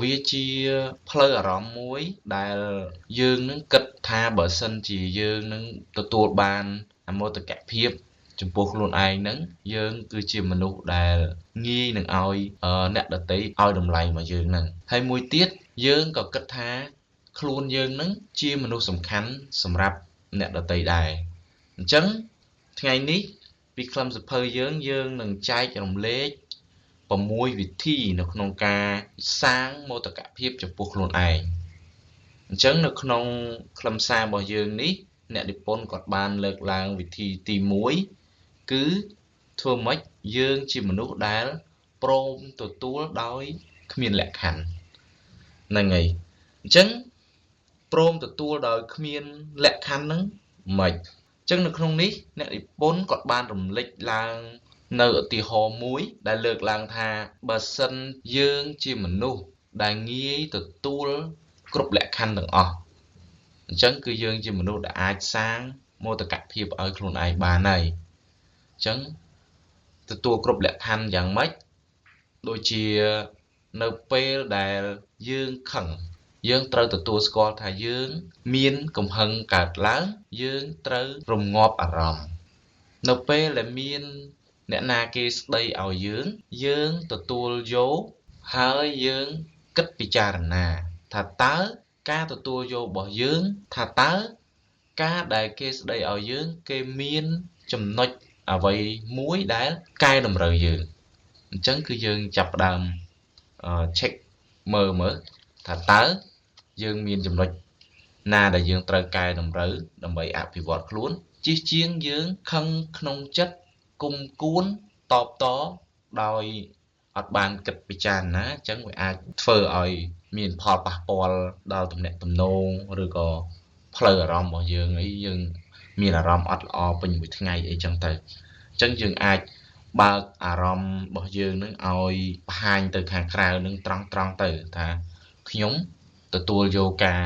វាជាផ្លូវអារម្មណ៍មួយដែលយើងនឹងគិតថាបើសិនជាយើងនឹងទទួលបានមោទកភាពចំពោះខ្លួនឯងហ្នឹងយើងគឺជាមនុស្សដែលងាយនឹងឲ្យអ្នកដទៃឲ្យតម្លៃមកយើងហ្នឹងហើយមួយទៀតយើងក៏គិតថាខ្លួនយើងហ្នឹងជាមនុស្សសំខាន់សម្រាប់អ្នកដទៃដែរអញ្ចឹងថ្ងៃនេះពីខ្លឹមសៀវភៅយើងនឹងចែករំលែក6វិធីនៅក្នុងការសាងមោទកភាពចំពោះខ្លួនឯងអញ្ចឹងនៅក្នុងខ្លឹមសាររបស់យើងនេះអ្នកនិពន្ធគាត់បានលើកឡើងវិធីទី1គឺធ្វើម៉េចយើងជាមនុស្សដែលព្រមទទួលដោយគ្មានលក្ខខណ្ឌហ្នឹងហើយអញ្ចឹងព្រមទទួលដោយគ្មានលក្ខខណ្ឌហ្នឹងមិនអញ្ចឹងនៅក្នុងនេះអ្នកនិពន្ធគាត់បានរំលេចឡើងនៅឧទាហរណ៍មួយដែលលើកឡើងថាបើសិនយើងជាមនុស្សដែលងាយទទួលគ្រប់លក្ខខណ្ឌទាំងអស់អញ្ចឹងគឺយើងជាមនុស្សដែលអាចសាងមោទកភាពឲ្យខ្លួនឯងបានហើយអញ្ចឹងទទួលគ្រប់លក្ខខណ្ឌយ៉ាងម៉េចដូចជានៅពេលដែលយើងខឹងយើងត្រូវទទួលស្គាល់ថាយើងមានកំហឹងកើតឡើងយើងត្រូវរងាប់អារម្មណ៍នៅពេលដែលមានអ្នកណាគេស្ដីឲ្យយើងទទួលយកហើយយើងគិតពិចារណាថាតើការទទួលយករបស់យើងថាតើការដែលគេស្ដីឲ្យយើងគេមានចំណុចអ្វីមួយដែលកែតម្រូវយើងអញ្ចឹងគឺយើងចាប់ផ្ដើមcheck មើលថាតើយើងមានចំណុចណាដែលយើងត្រូវកែតម្រូវដើម្បីអភិវឌ្ឍខ្លួនជិះជាងយើងខឹងក្នុងចិត្តគុំគួនតបតដោយអត់បានគិតពិចារណាអញ្ចឹងវាអាចធ្វើឲ្យមានផលប៉ះពាល់ដល់ទំនាក់ទំនងឬក៏ផ្លូវអារម្មណ៍របស់យើងអីយើងមានអារម្មណ៍អត់ល្អពេញមួយថ្ងៃអីចឹងទៅអញ្ចឹងយើងអាចបើកអារម្មណ៍របស់យើងនឹងឲ្យបង្ហាញទៅខាងក្រៅនឹងត្រង់ទៅថាខ្ញុំទទួលយកការ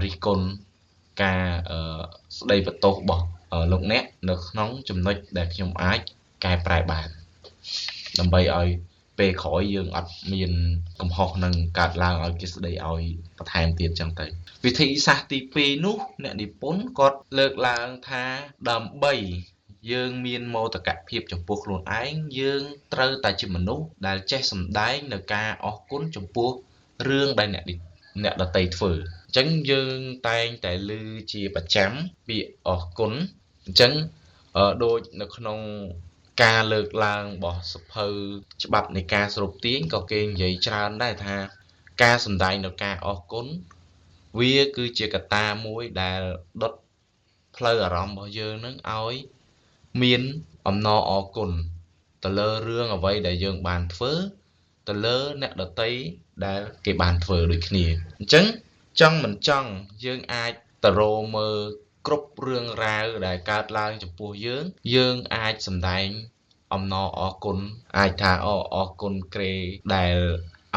រិះគន់ការស្ដីបន្ទោសរបស់លោកអ្នកនៅក្នុងចំណុចដែលខ្ញុំអាចកែប្រែបានដើម្បីឲ្យពេលក្រោយយើងអត់មានកំហុសនឹងកើតឡើងឲ្យគេស្ដីឲ្យបន្ថែមទៀតចឹងទៅវិធីសាស្ត្រទី2នោះអ្នកនិពន្ធគាត់លើកឡើងថាដើម្បីយើងមានមោទកភាពចំពោះខ្លួនឯងយើងត្រូវតែជាមនុស្សដែលចេះសម្ដែងនៅការអរគុណចំពោះរឿងដែលអ្នកដទៃធ្វើអញ្ចឹងយើងតែងតែឮជាប្រចាំពាក្យអរគុណអញ្ចឹងដូចនៅក្នុងការលើកឡើងរបស់សភៅច្បាប់នៃការសរុបទាញក៏គេនិយាយច្រើនដែរថាការសម្ដែងនៅការអរគុណវាគឺជាកត្តាមួយដែលដុតផ្លូវអារម្មណ៍របស់យើងនឹងឲ្យមានអំណរអរគុណទៅលើរឿងអ្វីដែលយើងបានធ្វើទៅលើអ្នកដទៃដែលគេបានធ្វើដូចគ្នាអញ្ចឹងចង់មិនចង់យើងអាចទៅរកមើលគ្រប់រឿងរ៉ាវដែលកើតឡើងចំពោះយើងអាចសម្ដែងអំណរអរគុណអាចថាអរគុណក្រេដែល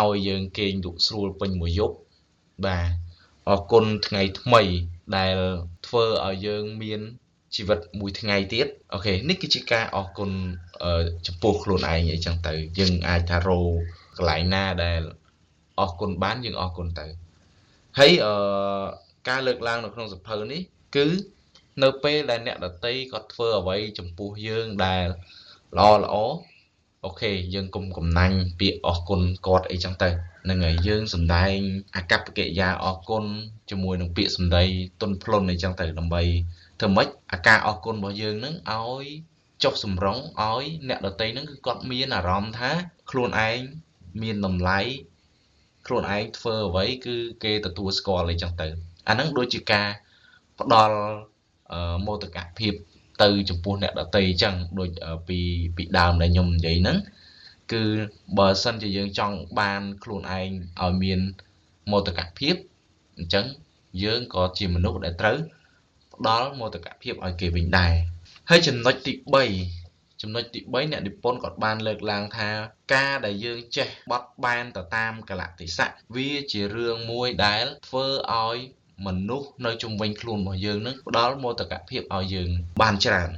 ឲ្យយើងគេងលក់ស្រួលពេញមួយយប់បាទអរគុណថ្ងៃថ្មីដែលធ្វើឲ្យយើងមានជីវិតមួយថ្ងៃទៀតអូខេនេះគឺជាការអរគុណចំពោះខ្លួនឯងអីចឹងទៅយើងអាចថារកកន្លែងណាដែលអរគុណបានយើងអរគុណទៅហើយការលើកឡើងនៅក្នុងសៀវភៅនេះគឺនៅពេលដែលអ្នកដទៃគាត់ធ្វើអ្វីចំពោះយើងដែលល្អអូខេយើងកុំកំណាញ់ពាក្យអរគុណគាត់អីចឹងទៅហ្នឹងហើយយើងសំដែងអាកប្បកិរិយាអរគុណជាមួយនឹងពាក្យសម្ដីទន់ភ្លន់អីចឹងទៅដើម្បីធ្វើម៉េចអាការអរគុណរបស់យើងនឹងឲ្យចុះសម្រុងឲ្យអ្នកដទៃនឹងគឺគាត់មានអារម្មណ៍ថាខ្លួនឯងមានតម្លៃខ្លួនឯងធ្វើអ្វីគឺគេទទួលស្គាល់អីចឹងទៅអាហ្នឹងដូចជាការផ្ដល់មោទកភាពទៅចំពោះអ្នកដទៃអញ្ចឹងដូចពីដើមដែលខ្ញុំនិយាយហ្នឹងគឺបើសិនជាយើងចង់បានខ្លួនឯងឲ្យមានមោទកភាពអញ្ចឹងយើងក៏ជាមនុស្សដែលត្រូវផ្ដល់មោទកភាពឲ្យគេវិញដែរហើយចំណុចទី3អ្នកនិពន្ធគាត់បានលើកឡើងថាការដែលយើងចេះបត់បែនទៅតាមកលៈទេសៈវាជារឿងមួយដែលធ្វើឲ្យមនុស្សនៅជុំវិញខ្លួនរបស់យើងនឹងផ្ដល់មោទកភាពឲ្យយើងបានច្រើន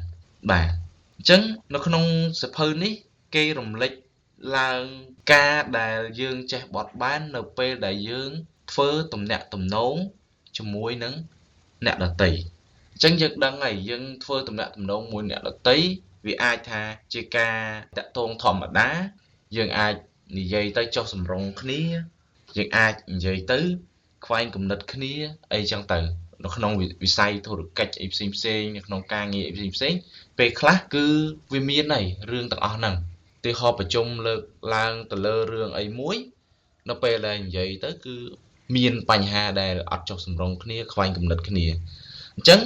បាទអញ្ចឹងនៅក្នុងសៀវភៅនេះគេរំលេច ឡើងការដែលយើងចេះបត់បែននៅពេលដែលយើងធ្វើទំនាក់ទំនងជាមួយនឹងអ្នកដទៃអញ្ចឹងយើងដឹងហើយយើងធ្វើទំនាក់ទំនងមួយអ្នកដទៃវាអាចថាជាការតាក់ទងធម្មតាយើងអាចនិយាយទៅចុះសម្រុងគ្នាយើងអាចនិយាយទៅខ្វែងគំនិតគ្នាអីចឹងទៅនៅក្នុងវិស័យធុរកិច្ចអីផ្សេងៗនៅក្នុងការងារអីផ្សេងៗពេលខ្លះគឺវាមានហើយរឿងទាំងអស់ហ្នឹងឧទាហរណ៍ប្រជុំលើកឡើងទៅលើរឿងអីមួយនៅពេលដែលនិយាយទៅគឺមានបញ្ហាដែលអត់ចុះសម្រុងគ្នាខ្វែងគំនិតគ្នាអញ្ចឹង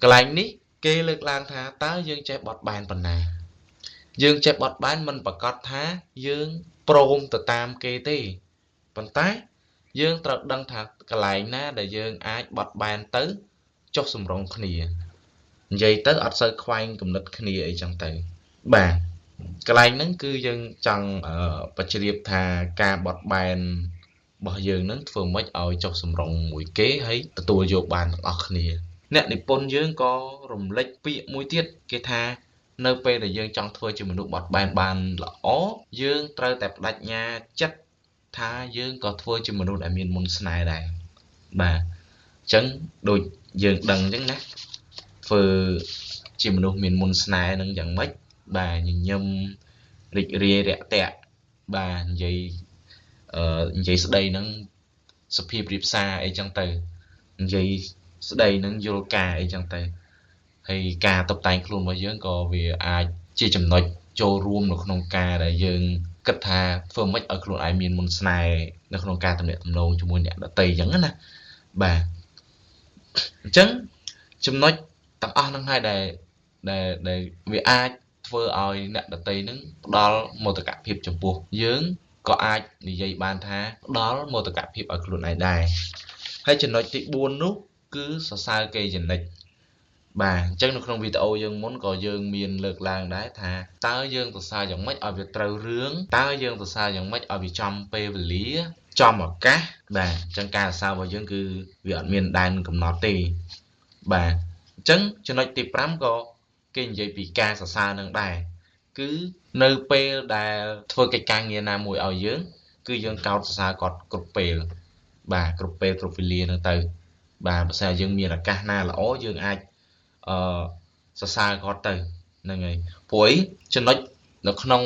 កន្លែងនេះគេលើកឡើងថាតើយើងចេះបត់បែនប៉ុណ្ណាយើងចេះបត់បែនមិនប្រកាសថាយើងព្រមទៅតាមគេទេប៉ុន្តែយើងត្រូវដឹងថាកន្លែងណាដែលយើងអាចបត់បែនទៅចុះសម្រុងគ្នានិយាយទៅអត់សូវខ្វែងគំនិតគ្នាអីចឹងទៅបាទកន្លែងហ្នឹងគឺយើងចង់បញ្ជ្រាបថាការបត់បែនរបស់យើងហ្នឹងធ្វើម៉េចឲ្យចុះសម្រុងមួយគេហើយទទួលយកបានទាំងអស់គ្នាអ្នកនិពន្ធយើងក៏រំលេចពាក្យមួយទៀតគេថានៅពេលដែលយើងចង់ធ្វើជាមនុស្សបត់បែនបានល្អយើងត្រូវតែបដិញ្ញាចិត្តថាយើងក៏ធ្វើជាមនុស្សដែលមានមន្តស្នេហ៍ដែរបាទអញ្ចឹងដូចយើងដឹងអញ្ចឹងណាធ្វើជាមនុស្សមានមន្តស្នេហ៍នឹងយ៉ាងម៉េចបាទញញឹមរីករាយរាក់ទាក់បាទនិយាយស្ដីនឹងសុភាពរាបសារអីចឹងទៅនិយាយស្ដីនឹងយល់ការអីចឹងទៅហើយការតុបតែងខ្លួនរបស់យើងក៏វាអាចជាចំណុចចូលរួមនៅក្នុងការដែលយើងគិតថាធ្វើម៉េចឲ្យខ្លួនឯងមានមន្តស្នេហ៍នៅក្នុងការទំនាក់ទំនងជាមួយអ្នកដទៃចឹងណាបាទអញ្ចឹងចំណុចទាំងអស់ហ្នឹងហើយដែលវាអាចធ្វើឲ្យអ្នកដទៃហ្នឹងផ្ដល់មោទកភាពចំពោះយើងក៏អាចនិយាយបានថាផ្ដល់មោទកភាពឲ្យខ្លួនឯងដែរហើយចំណុចទី4នោះគឺសរសើរគេជានិច្ចបាទអញ្ចឹងនៅក្នុងវីដេអូយើងមុនក៏យើងមានលើកឡើងដែរថាតើយើងសរសើរយ៉ាងម៉េចឲ្យវាត្រូវរឿងតើយើងសរសើរយ៉ាងម៉េចឲ្យវាចំពេលវេលាចំឱកាសបាទអញ្ចឹងការសរសើររបស់យើងគឺវាអត់មានដែនកំណត់ទេបាទអញ្ចឹងចំណុចទី5ក៏គេនិយាយពីការសរសើរនឹងដែរគឺនៅពេលដែលធ្វើកិច្ចការងារណាមួយឲ្យយើងគឺយើងកោតសរសើរគាត់គ្រប់ពេលបាទគ្រប់ពេលគ្រប់វេលាហ្នឹងទៅបាទបើសិនយើងមានឱកាសណាល្អយើងអាចសរសើរគាត់ទៅហ្នឹងហើយព្រោះចំណុចនៅក្នុង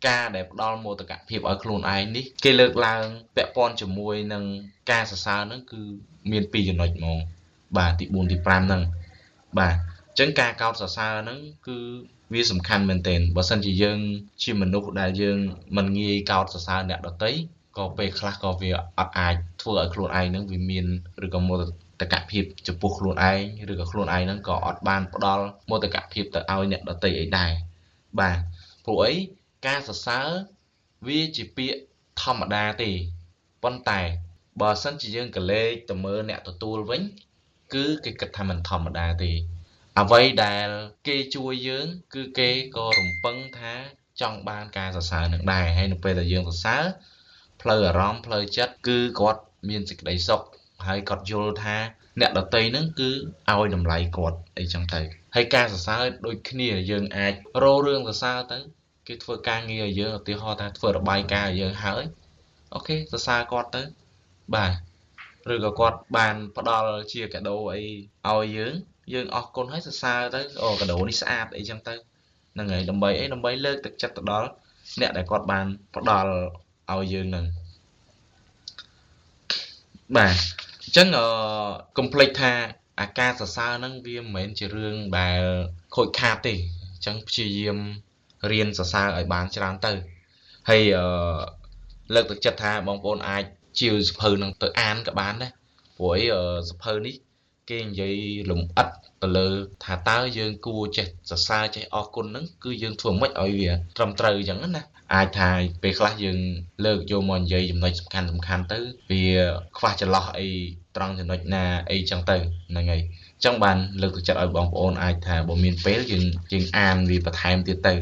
ការដែលផ្ដល់មោទកភាពឲ្យខ្លួនឯងនេះគេលើកឡើងពាក់ព័ន្ធជាមួយនឹងការសរសើរហ្នឹងគឺមាន2ចំណុចហ្មងបាទទី4ទី5ហ្នឹងបាទអញ្ចឹងការកោតសរសើរហ្នឹងគឺវាសំខាន់មែនទែនបើសិនជាយើងជាមនុស្សដែលយើងមិនងាយកោតសរសើរអ្នកដទៃក៏ពេលខ្លះក៏វាអត់អាចធ្វើឲ្យខ្លួនឯងហ្នឹងវាមានឬក៏មោទកភាពចំពោះខ្លួនឯងឬក៏ខ្លួនឯងហ្នឹងក៏អត់បានផ្ដល់មោទកភាពទៅឲ្យអ្នកដទៃអីដែរបាទព្រោះអីការសរសើរវាជាពាក្យធម្មតាទេប៉ុន្តែបើសិនជាយើងក៏លេចទៅមើលអ្នកទទួលវិញគឺគេគិតថាមិនធម្មតាទេអ្វីដែលគេជួយយើងគឺគេក៏រំពឹងថាចង់បានការសរសើរនឹងដែរហើយនៅពេលដែលយើងសរសើរផ្លូវអារម្មណ៍ផ្លូវចិត្តគឺគាត់មានសេចក្តីសុខហើយគាត់យល់ថាអ្នកដទៃហ្នឹងគឺឲ្យតម្លៃគាត់អីចឹងទៅហើយការសរសើរដូចគ្នាយើងអាចរករឿងសរសើរទៅគេធ្វើការងារឲ្យយើងឧទាហរណ៍ថាធ្វើរបាយការណ៍ឲ្យយើងហើយអូខេសរសើរគាត់ទៅបាទឬក៏គាត់បានផ្ដល់ជាកាដូអីឲ្យយើងអរគុណហើយសរសើរទៅអូកាដូនេះស្អាតអីចឹងទៅហ្នឹងហើយដើម្បីអីដើម្បីលើកទឹកចិត្តទៅដល់អ្នកដែលគាត់បានផ្ដល់ឲ្យយើងហ្នឹងបាទអញ្ចឹងកុំភ្លេចថាអាការសរសើរហ្នឹងវាមិនមែនជារឿងដែលខូចខាតទេអញ្ចឹងព្យាយាមរៀនសរសើរឲ្យបានច្រើនទៅហើយលើកទឹកចិត្តថាបងប្អូនអាចជាវសភៅនឹងទៅអានក៏បានដែរព្រោះអីសភៅនេះគេនិយាយលម្អិតទៅលើថាតើយើងគួរចេះសរសើរចេះអរគុណហ្នឹងគឺយើងធ្វើម៉េចឲ្យវាត្រឹមត្រូវអញ្ចឹងណាអាចថាពេលខ្លះយើងលើកយកមកនិយាយចំណុចសំខាន់ទៅវាខ្វះចន្លោះអីត្រង់ចំណុចណាអីចឹងទៅហ្នឹងហើយអញ្ចឹងបានលើកទឹកចិត្តឲ្យបងប្អូនអាចថាបើមានពេលយើងអានវាបន្ថែមទៀតទៅ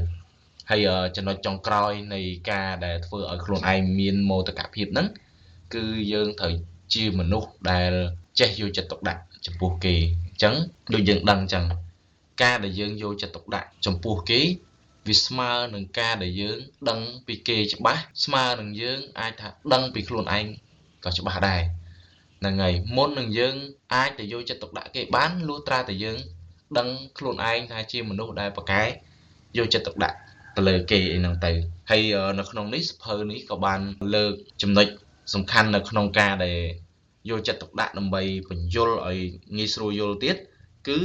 ហើយចំណុចចុងក្រោយនៃការដែលធ្វើឲ្យខ្លួនឯងមានមោទកភាពហ្នឹងគឺយើងត្រូវជាមនុស្សដែលចេះយកចិត្តទុកដាក់ចំពោះគេអញ្ចឹងដូចយើងដឹងអញ្ចឹងការដែលយើងយកចិត្តទុកដាក់ចំពោះគេ វាស្មើនឹងការដែលយើងដឹងពីគេច្បាស់ស្មើនឹងយើងអាចថាដឹងពីខ្លួនឯងក៏ច្បាស់ដែរហ្នឹងហើយមុននឹងយើងអាចទៅយកចិត្តទុកដាក់គេបានលុះត្រាតែយើងដឹងខ្លួនឯងថាជាមនុស្សដែលប្រកែយកចិត្តទុកដាក់ទៅលើគេអីហ្នឹងទៅហើយនៅក្នុងនេះសភៅនេះក៏បានលើកចំណុចសំខាន់នៅក្នុងការដែលយកចិត្តទុកដាក់ដើម្បីបញ្យល់ឲ្យងាយស្រួលយល់ទៀតគឺ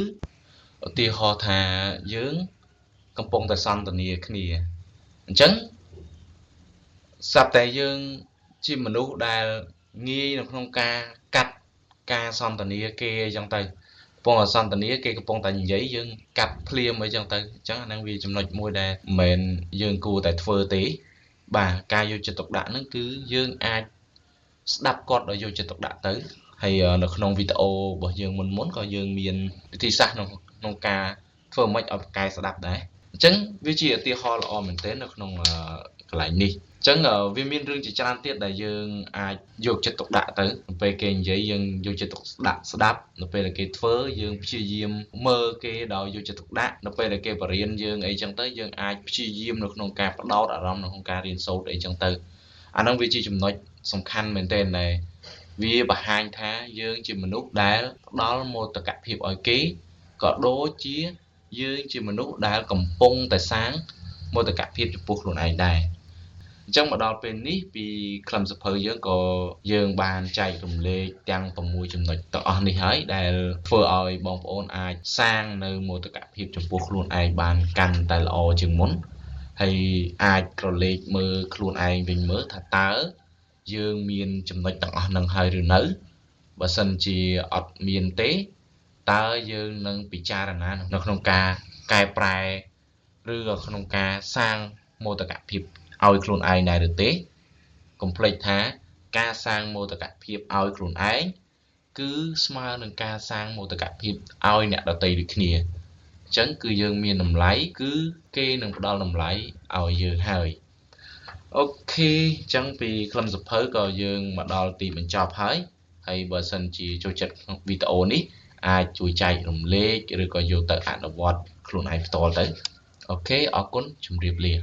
ឧទាហរណ៍ថាយើងកំពុងតែសន្ទនាគ្នាអញ្ចឹងស្រាប់តែយើងជាមនុស្សដែលងាយនៅក្នុងការកាត់ការសន្ទនាគេអីចឹងទៅកំពុងតែសន្ទនាគេកំពុងតែនិយាយយើងកាត់ភ្លាមអីចឹងទៅអញ្ចឹងអាហ្នឹងវាចំណុចមួយដែលមិនមែនយើងគួរតែធ្វើទេបាទការយកចិត្តទុកដាក់ហ្នឹងគឺយើងអាចស្ដាប់គាត់ដោយយកចិត្តទុកដាក់ទៅហើយនៅក្នុងវីដេអូរបស់យើងមុនក៏យើងមានវិធីសាស្ត្រក្នុងការធ្វើម៉េចឲ្យប្រកែស្ដាប់ដែរអញ្ចឹងវាជាឧទាហរណ៍ល្អមែនទែននៅក្នុងកន្លែងនេះអញ្ចឹងវាមានរឿងជាច្រើនទៀតដែលយើងអាចយកចិត្តទុកដាក់ទៅពេលគេនិយាយយើងយកចិត្តទុកដាក់ស្ដាប់នៅពេលដែលគេធ្វើយើងព្យាយាមមើលគេដោយយកចិត្តទុកដាក់នៅពេលដែលគេបរៀនយើងអីចឹងទៅយើងអាចព្យាយាមនៅក្នុងការផ្ដោតអារម្មណ៍នៅក្នុងការរៀនសូត្រអីចឹងទៅអាហ្នឹងវាជាចំណុចសំខាន់មែនទែនដែលវាបង្ហាញថាយើងជាមនុស្សដែលផ្ដល់មោទកភាពឲ្យគេក៏ដូចជាយើងជាមនុស្សដែលកំពុងតែសាងមោទកភាពចំពោះខ្លួនឯងដែរអញ្ចឹងមកដល់ពេលនេះពីខ្លឹមសភៅយើងក៏យើងបានចែករំលែកទាំង6ចំណុចទាំងអស់នេះហើយដែលធ្វើឲ្យបងប្អូនអាចសាងនៅមោទកភាពចំពោះខ្លួនឯងបានកាន់តែល្អជាងមុនហើយអាចក្រឡេកមើលខ្លួនឯងវិញមើលថាតើយើងមានចំណុចទាំងអស់ហ្នឹងហើយឬនៅបើសិនជាអត់មានទេតើយើងនឹងពិចារណានៅក្នុងការកែប្រែឬក៏ក្នុងការសាងមោទកភាពឲ្យខ្លួនឯងដែរឬទេកុំភ្លេចថាការសាងមោទកភាពឲ្យខ្លួនឯងគឺស្មើនឹងការសាងមោទកភាពឲ្យអ្នកដទៃដូចគ្នាអញ្ចឹងគឺយើងមានតម្លៃគឺគេនឹងផ្ដល់តម្លៃឲ្យយើងហើយអូខេអញ្ចឹងពីខ្លឹមសភៅក៏យើងមកដល់ទីបញ្ចប់ហើយបើសិនជាចូលចិត្តក្នុងវីដេអូនេះអាចជួយចែករំលែកឬក៏យកទៅអនុវត្តខ្លួនឯងផ្ទាល់ទៅអូខេអរគុណជម្រាបលា